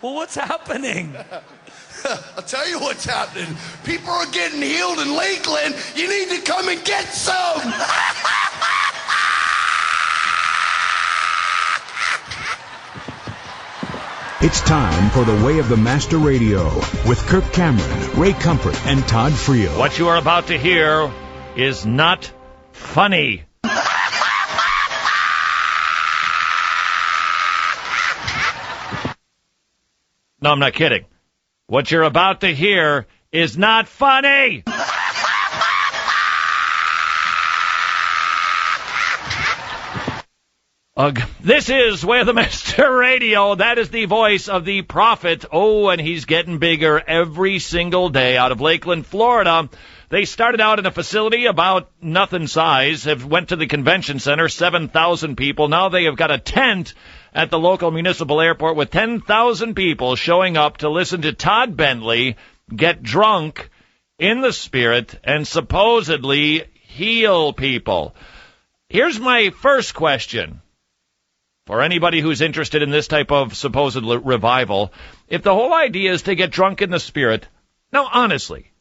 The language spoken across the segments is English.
Well, what's happening? I'll tell you what's happening. People are getting healed in Lakeland. You need to come and get some. It's time for the Way of the Master Radio with Kirk Cameron, Ray Comfort, and Todd Friel. What you are about to hear is not funny. No, I'm not kidding. What you're about to hear is not funny. This is Way of the Master Radio. That is the voice of the prophet. Oh, and he's getting bigger every single day out of Lakeland, Florida. They started out in a facility about nothing size, went to the convention center, 7,000 people. Now they have got a tent at the local municipal airport with 10,000 people showing up to listen to Todd Bentley get drunk in the spirit and supposedly heal people. Here's my first question for anybody who's interested in this type of supposed revival. If the whole idea is to get drunk in the spirit, now honestly,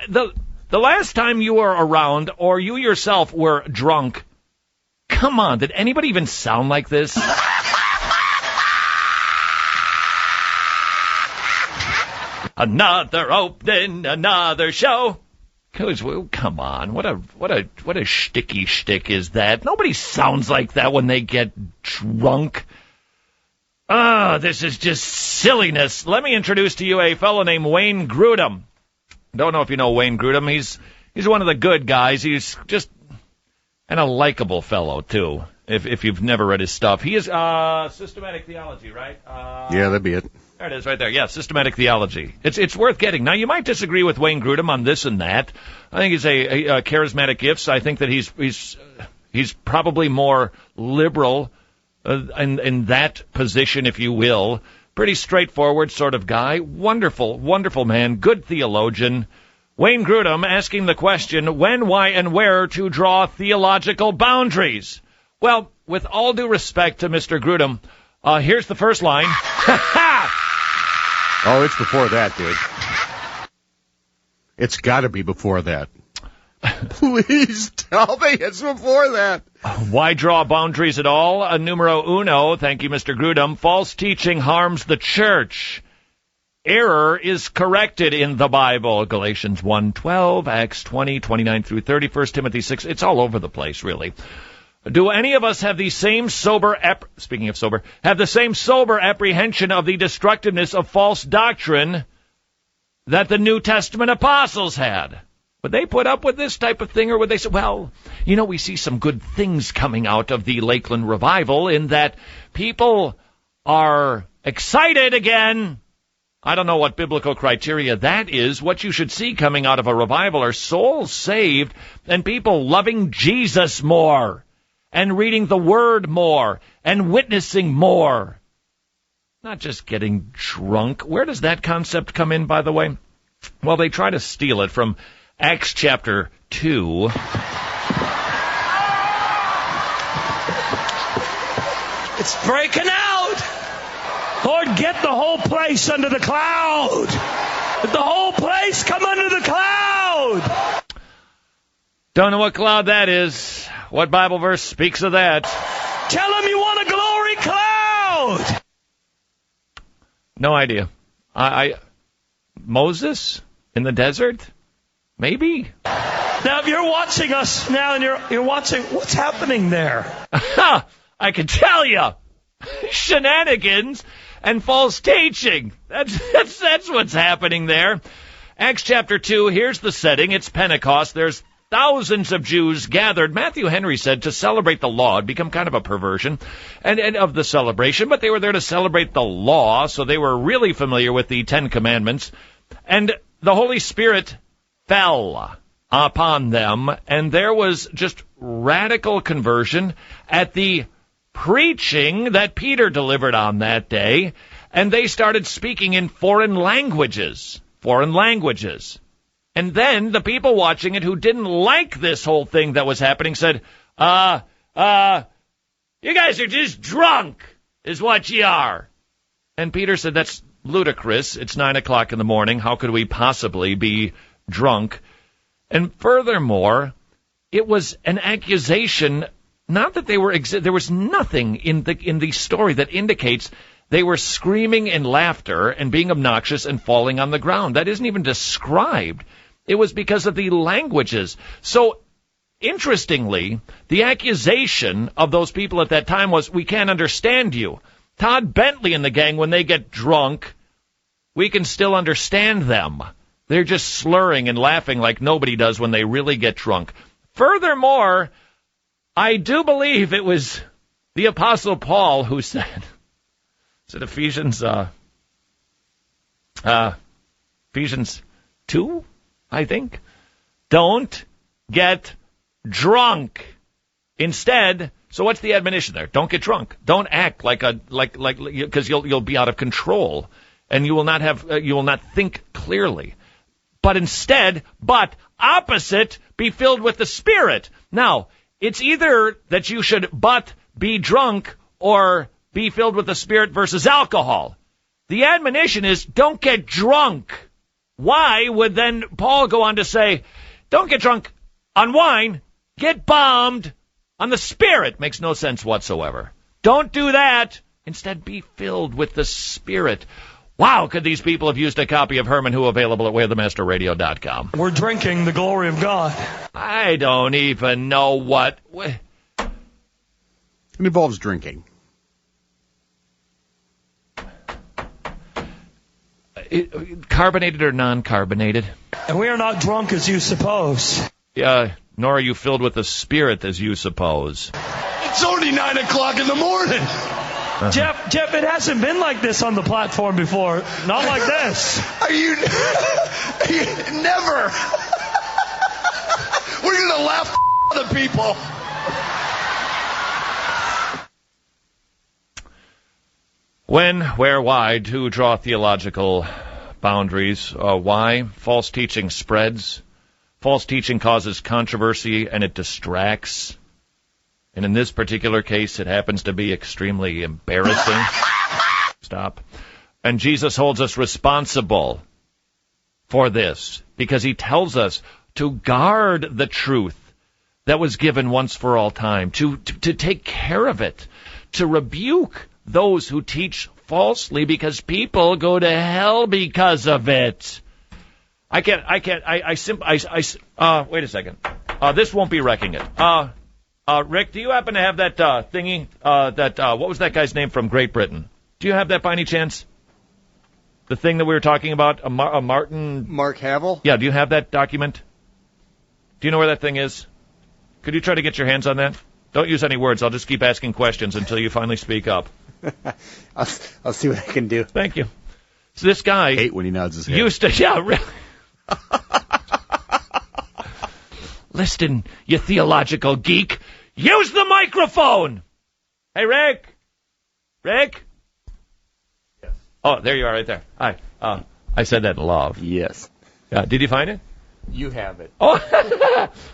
the last time you were around or you yourself were drunk, come on, did anybody even sound like this? Another open, another show. Come on, what a shticky shtick is that? Nobody sounds like that when they get drunk. This is just silliness. Let me introduce to you a fellow named Wayne Grudem. Don't know if you know Wayne Grudem. He's one of the good guys. He's just and a likable fellow, too, if you've never read his stuff. He is Systematic Theology, right? Yeah, that'd be it. There it is right there. Yeah, Systematic Theology. It's worth getting. Now, you might disagree with Wayne Grudem on this and that. I think he's a Charismatic Gifts. I think that he's probably more liberal in that position, if you will. Pretty straightforward sort of guy. Wonderful, wonderful man. Good theologian. Wayne Grudem asking the question, when, why, and where to draw theological boundaries. Well, with all due respect to Mr. Grudem, here's the first line. Oh, it's before that, dude. It's got to be before that. Please tell me it's before that. Why draw boundaries at all? Numero uno, thank you, Mr. Grudem. False teaching harms the church. Error is corrected in the Bible. Galatians 1:12, Acts 20:29 through 30, 1 Timothy 6. It's all over the place, really. Do any of us have the same sober apprehension of the destructiveness of false doctrine that the New Testament apostles had? Would they put up with this type of thing, or would they say, well, we see some good things coming out of the Lakeland revival in that people are excited again. I don't know what biblical criteria that is. What you should see coming out of a revival are souls saved and people loving Jesus more and reading the Word more and witnessing more. Not just getting drunk. Where does that concept come in, by the way? Well, they try to steal it from Acts chapter 2. It's breaking out. Lord, get the whole place under the cloud. Let the whole place come under the cloud. Don't know what cloud that is. What Bible verse speaks of that? Tell him you want a glory cloud. No idea. Moses in the desert? Maybe. Now, if you're watching us now and you're watching, what's happening there? I can tell you. Shenanigans and false teaching. That's what's happening there. Acts chapter 2, here's the setting. It's Pentecost. There's thousands of Jews gathered, Matthew Henry said, to celebrate the law. It'd become kind of a perversion and of the celebration, but they were there to celebrate the law, so they were really familiar with the Ten Commandments. And the Holy Spirit fell upon them, and there was just radical conversion at the preaching that Peter delivered on that day, and they started speaking in foreign languages. And then the people watching it who didn't like this whole thing that was happening said, you guys are just drunk, is what you are. And Peter said, that's ludicrous. It's 9 o'clock in the morning. How could we possibly be drunk? And furthermore, it was an accusation, not that they were, there was nothing in the story that indicates they were screaming in laughter and being obnoxious and falling on the ground. That isn't even described. It was because of the languages. So, interestingly, the accusation of those people at that time was, we can't understand you. Todd Bentley and the gang, when they get drunk, we can still understand them. They're just slurring and laughing like nobody does when they really get drunk. Furthermore, I do believe it was the Apostle Paul who said, is it Ephesians 2, I think? Don't get drunk. Instead, so what's the admonition there? Don't get drunk. Don't act because you'll be out of control and you will not think clearly. But instead, opposite, be filled with the Spirit. Now, it's either that you should be drunk or be filled with the Spirit versus alcohol. The admonition is don't get drunk. Why would then Paul go on to say, don't get drunk on wine, get bombed on the Spirit? Makes no sense whatsoever. Don't do that. Instead, be filled with the Spirit. Wow, could these people have used a copy of Herman Who available at wayofthemasterradio.com? We're drinking the glory of God. I don't even know what. It involves drinking. Carbonated or non-carbonated? And we are not drunk as you suppose. Nor are you filled with the Spirit as you suppose. It's only 9 o'clock in the morning. Uh-huh. Jeff, it hasn't been like this on the platform before. Not like this. Are you never? We're going to laugh at the people. When, where, why to draw theological boundaries. Why? False teaching spreads. False teaching causes controversy and it distracts. And in this particular case, it happens to be extremely embarrassing. Stop. And Jesus holds us responsible for this because he tells us to guard the truth that was given once for all time, to take care of it, to rebuke those who teach falsely because people go to hell because of it. Wait a second. This won't be wrecking it. Rick, do you happen to have that thingy? What was that guy's name from Great Britain? Do you have that by any chance? The thing that we were talking about, Martin? Mark Havel? Yeah, do you have that document? Do you know where that thing is? Could you try to get your hands on that? Don't use any words. I'll just keep asking questions until you finally speak up. I'll see what I can do. Thank you. So this guy... I hate when he nods his head. Used to... Yeah, really. Listen, you theological geek. Use the microphone! Hey, Rick? Rick? Yes. Oh, there you are right there. Hi. I said that in love. Yes. Did you find it? You have it. Oh,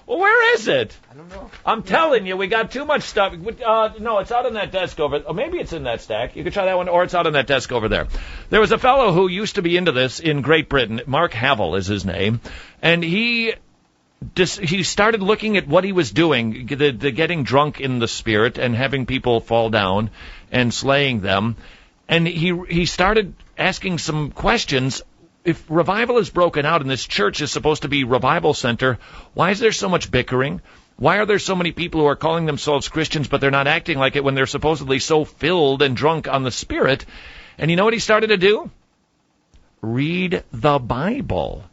well, where is it? I don't know. I'm telling you, we got too much stuff. No, it's out on that desk over. Oh, maybe it's in that stack. You could try that one, or it's out on that desk over there. There was a fellow who used to be into this in Great Britain. Mark Havel is his name, and he started looking at what he was doing, the getting drunk in the Spirit and having people fall down and slaying them, and he started asking some questions. If revival is broken out and this church is supposed to be revival center, why is there so much bickering? Why are there so many people who are calling themselves Christians but they're not acting like it when they're supposedly so filled and drunk on the Spirit? And you know what he started to do? Read the Bible.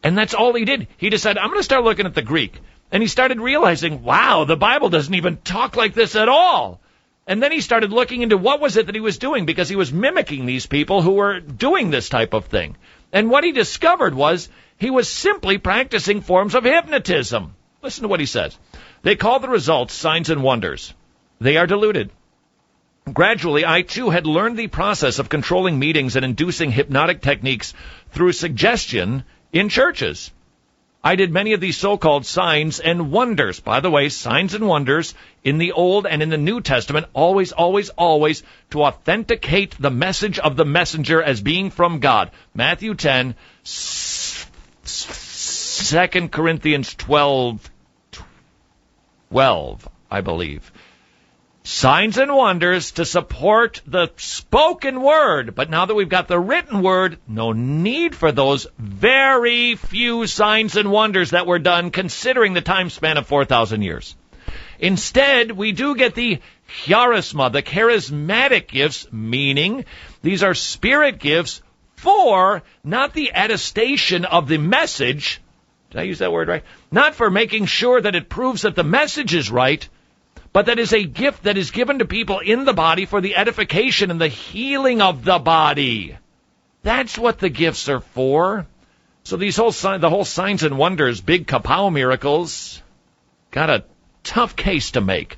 And that's all he did. He decided, I'm going to start looking at the Greek. And he started realizing, wow, the Bible doesn't even talk like this at all. And then he started looking into what was it that he was doing, because he was mimicking these people who were doing this type of thing. And what he discovered was he was simply practicing forms of hypnotism. Listen to what he says. They call the results signs and wonders. They are diluted. Gradually, I too had learned the process of controlling meetings and inducing hypnotic techniques through suggestion in churches. I did many of these so-called signs and wonders. By the way, signs and wonders in the Old and in the New Testament, always, always, always to authenticate the message of the messenger as being from God. Matthew 10, 2 Corinthians 12, I believe. Signs and wonders to support the spoken word. But now that we've got the written word, no need for those very few signs and wonders that were done considering the time span of 4,000 years. Instead, we do get the charisma, the charismatic gifts, meaning these are spirit gifts for not the attestation of the message. Did I use that word right? Not for making sure that it proves that the message is right, but that is a gift that is given to people in the body for the edification and the healing of the body. That's what the gifts are for. So the whole signs and wonders, big kapow miracles, got a tough case to make.